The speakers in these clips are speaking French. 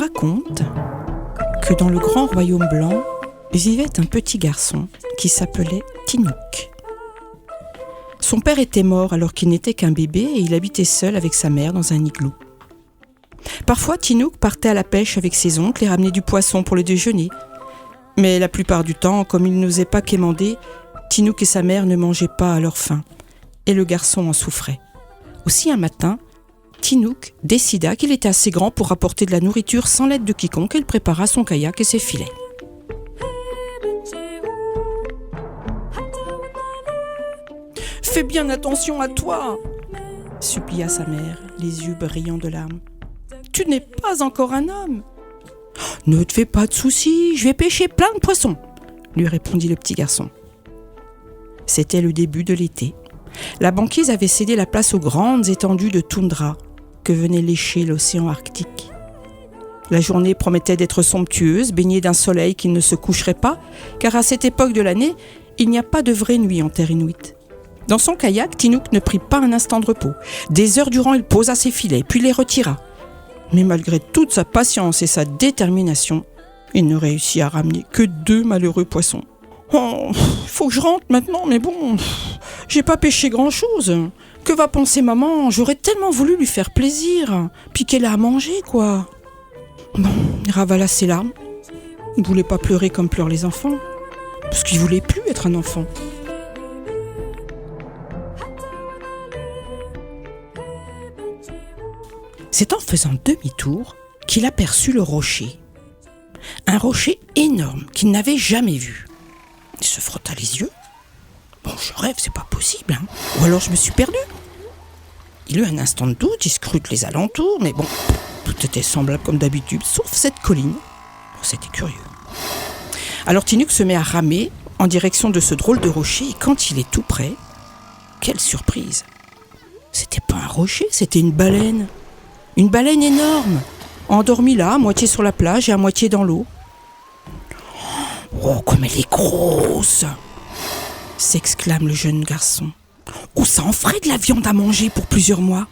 raconte que dans le grand royaume blanc vivait un petit garçon qui s'appelait Tinouk. Son père était mort alors qu'il n'était qu'un bébé et il habitait seul avec sa mère dans un igloo. Parfois, Tinouk partait à la pêche avec ses oncles et ramenait du poisson pour le déjeuner. Mais la plupart du temps, comme il n'osait pas quémander, Tinouk et sa mère ne mangeaient pas à leur faim et le garçon en souffrait. Aussi un matin, Tinouk décida qu'il était assez grand pour apporter de la nourriture sans l'aide de quiconque et il prépara son kayak et ses filets. « Fais bien attention à toi !» supplia sa mère, les yeux brillants de larmes. « Tu n'es pas encore un homme !»« Ne te fais pas de soucis, je vais pêcher plein de poissons !» lui répondit le petit garçon. C'était le début de l'été. La banquise avait cédé la place aux grandes étendues de toundra que venait lécher l'océan arctique. La journée promettait d'être somptueuse, baignée d'un soleil qui ne se coucherait pas, car à cette époque de l'année, il n'y a pas de vraie nuit en terre inuite. Dans son kayak, Tinouk ne prit pas un instant de repos. Des heures durant, il posa ses filets, puis les retira. Mais malgré toute sa patience et sa détermination, il ne réussit à ramener que 2 malheureux poissons. « Oh, faut que je rentre maintenant, mais bon, j'ai pas pêché grand-chose. Que va penser maman ? J'aurais tellement voulu lui faire plaisir, puis qu'elle a à manger, quoi. » Bon, il ravala ses larmes. Il ne voulait pas pleurer comme pleurent les enfants, parce qu'il voulait plus être un enfant. C'est en faisant demi-tour qu'il aperçut le rocher. Un rocher énorme qu'il n'avait jamais vu. Il se frotta les yeux. Bon, je rêve, c'est pas possible, hein. Ou alors je me suis perdu. Il eut un instant de doute, il scrute les alentours, mais bon, tout était semblable comme d'habitude, sauf cette colline. Bon, c'était curieux. Alors Tinouk se met à ramer en direction de ce drôle de rocher, et quand il est tout près, quelle surprise! C'était pas un rocher, c'était une baleine. Une baleine énorme, endormie là, à moitié sur la plage et à moitié dans l'eau. « Oh, comme elle est grosse !» s'exclame le jeune garçon. « Oh, ça en ferait de la viande à manger pour plusieurs mois !»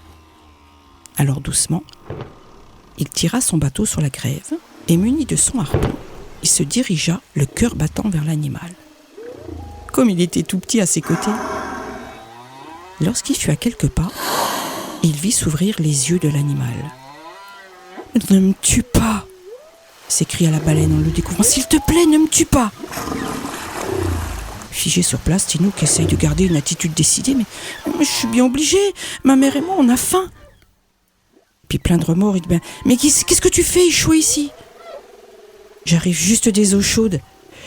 Alors doucement, il tira son bateau sur la grève et muni de son harpon, il se dirigea le cœur battant vers l'animal. Comme il était tout petit à ses côtés, lorsqu'il fut à quelques pas, il vit s'ouvrir les yeux de l'animal. « Ne me tue pas !» s'écria la baleine en le découvrant. « S'il te plaît, ne me tue pas !» Figé sur place, Tinouk essaye de garder une attitude décidée. « Mais je suis bien obligé, ma mère et moi, on a faim !» Puis plein de remords, il dit « Mais qu'est-ce que tu fais échouer ici ?»« J'arrive juste des eaux chaudes.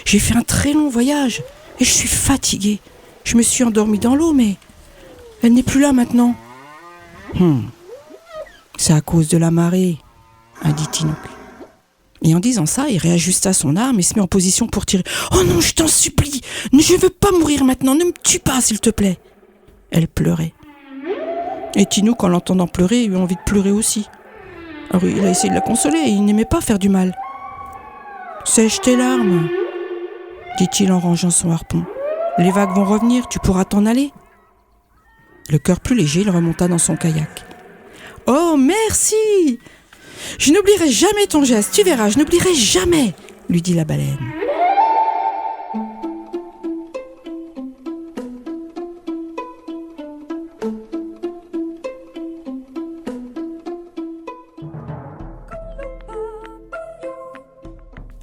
J'ai fait un très long voyage et je suis fatigué. Je me suis endormi dans l'eau, mais elle n'est plus là maintenant. » C'est à cause de la marée, a dit Tinouk. Et en disant ça, il réajusta son arme et se met en position pour tirer. « Oh non, je t'en supplie, je ne veux pas mourir maintenant, ne me tue pas, s'il te plaît !» Elle pleurait. Et Tinouk, en l'entendant pleurer, eut envie de pleurer aussi. Alors il a essayé de la consoler et il n'aimait pas faire du mal. « Sèche tes larmes, dit-il en rangeant son harpon. « Les vagues vont revenir, tu pourras t'en aller. » Le cœur plus léger, il remonta dans son kayak. « Oh, merci ! Je n'oublierai jamais ton geste, tu verras, je n'oublierai jamais !» lui dit la baleine.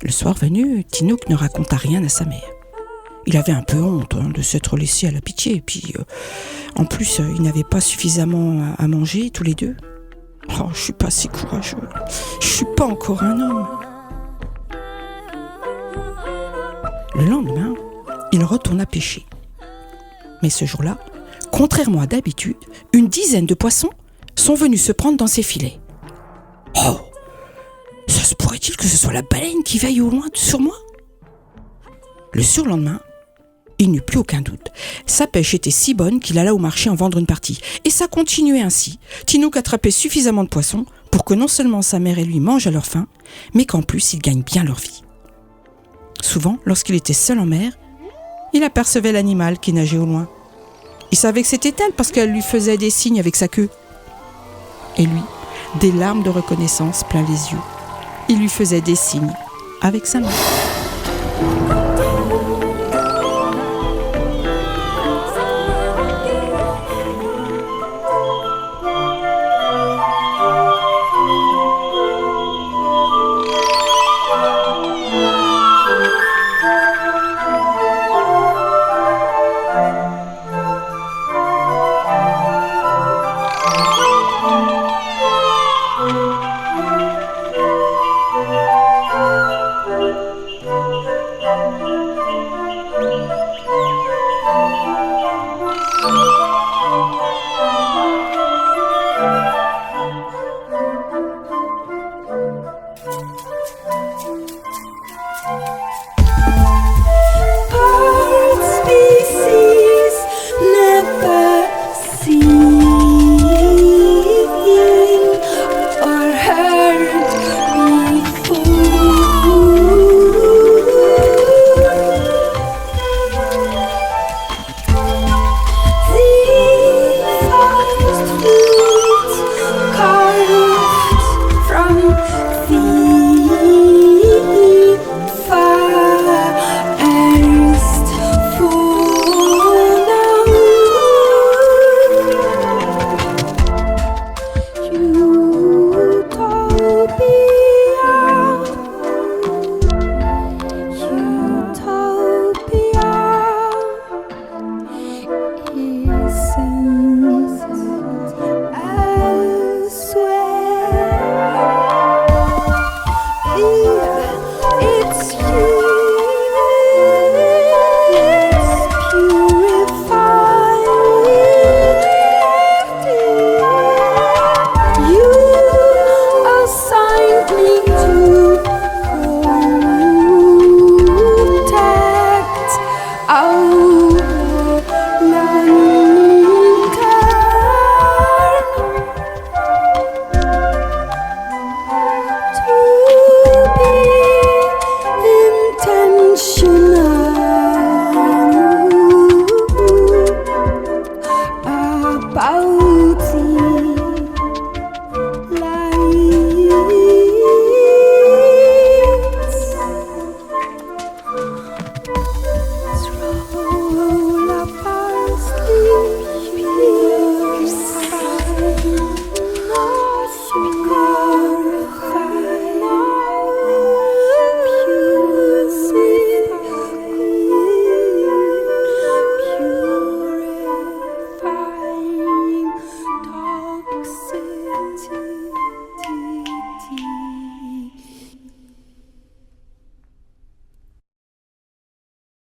Le soir venu, Tinouk ne raconta rien à sa mère. Il avait un peu honte de s'être laissé à la pitié. Et puis, en plus, ils n'avaient pas suffisamment à manger, tous les deux. « Oh, je suis pas si courageux. Je suis pas encore un homme. » Le lendemain, il retourna pêcher. Mais ce jour-là, contrairement à d'habitude, une dizaine de poissons sont venus se prendre dans ses filets. « Oh, ça se pourrait-il que ce soit la baleine qui veille au loin sur moi ?» Le surlendemain, il n'eut plus aucun doute. Sa pêche était si bonne qu'il alla au marché en vendre une partie. Et ça continuait ainsi. Tinouk attrapait suffisamment de poissons pour que non seulement sa mère et lui mangent à leur faim, mais qu'en plus ils gagnent bien leur vie. Souvent, lorsqu'il était seul en mer, il apercevait l'animal qui nageait au loin. Il savait que c'était elle parce qu'elle lui faisait des signes avec sa queue. Et lui, des larmes de reconnaissance plein les yeux. Il lui faisait des signes avec sa main.